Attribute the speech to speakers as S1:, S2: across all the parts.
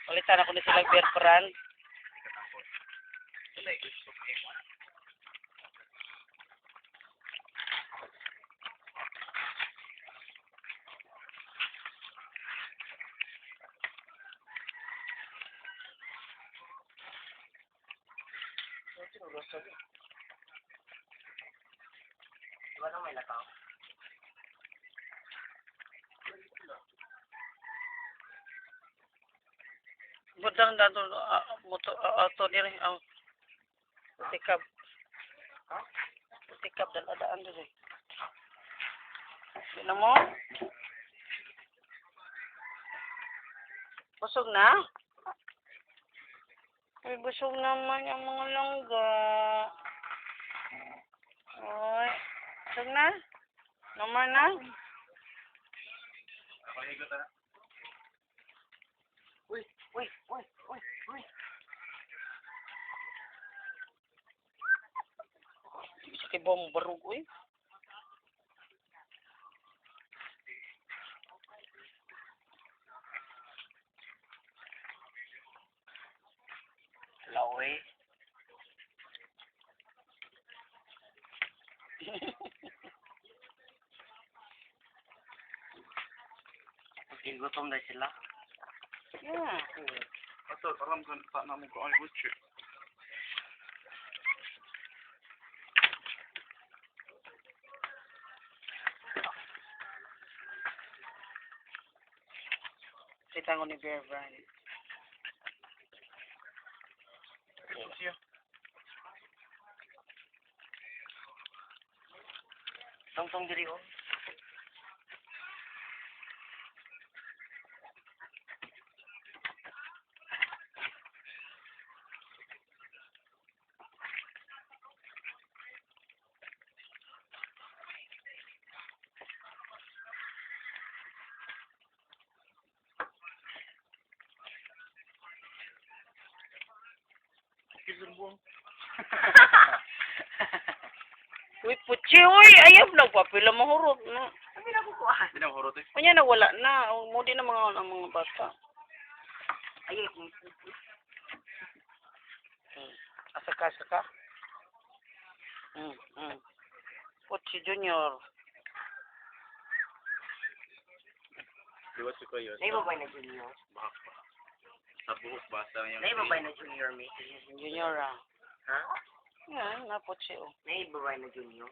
S1: Ulitan ako ni silang beer brand.
S2: Diba nang may lakaw?
S1: Budang dato moto auto diri ang tikab.
S2: Ha?
S1: Tikab dan adaan diri. Sino mo? Busog na? Ay, busog naman ang mga langga. Ay, busog na? Naman na?
S2: Uy, uy, uy, uy, uy.
S1: Sakit bom barug, uy.
S2: Laoy. Gutom na sila.
S1: Yeah.
S3: Asal alam kan tak nak muka air lucu.
S1: Kita ko ni Bear Brand.
S3: Siya.
S2: Tong diri oh.
S3: Kizulbong.
S1: Uy, putsi, uy! Ayab lang pa. Pila mahurot, no?
S2: Sabi na ko kuha.
S3: Binang horot eh.
S1: Kanya na wala na. Mudi na ang mga bata.
S2: Ay,
S1: Asa ka? Putsi Junior.
S3: Diwa si Kuya.
S2: naibabay na junior.
S3: Baka. Sa buhok basa yang.
S2: Naibabay na junior, me.
S1: Junior, ah.
S2: Ha?
S1: Yan, na putsi, oh.
S2: Naibabay na junior.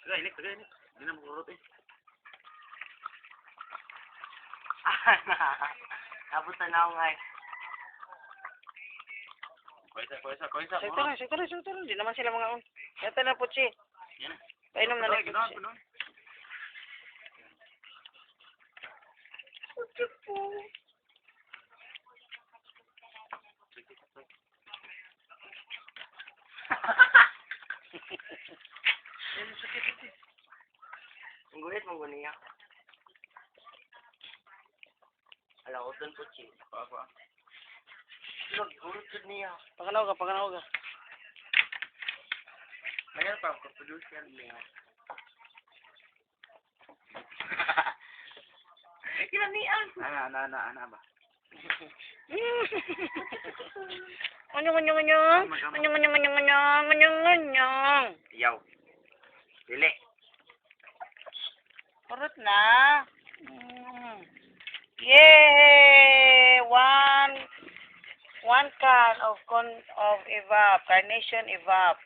S3: Tagay ni. Hindi na mahurot eh.
S2: Kabutan na ako nga.
S3: Kuya.
S1: Sige na. Hindi naman sila mga, Yata na putsi.
S3: Yan.
S1: Painom na lang putsi.
S3: Punon.
S1: Putsi po.
S2: Ang guhit mo niya. Alam ko doon po, Chi.
S3: Apa?
S2: Gurot niya.
S1: Paganaw ka.
S2: Mayroon pa ako producer niya. Kinanian.
S3: Ana ba?
S1: Anyong.
S2: Yaw. Dili.
S1: Kurot na. Yay! One can of evap, carnation evap.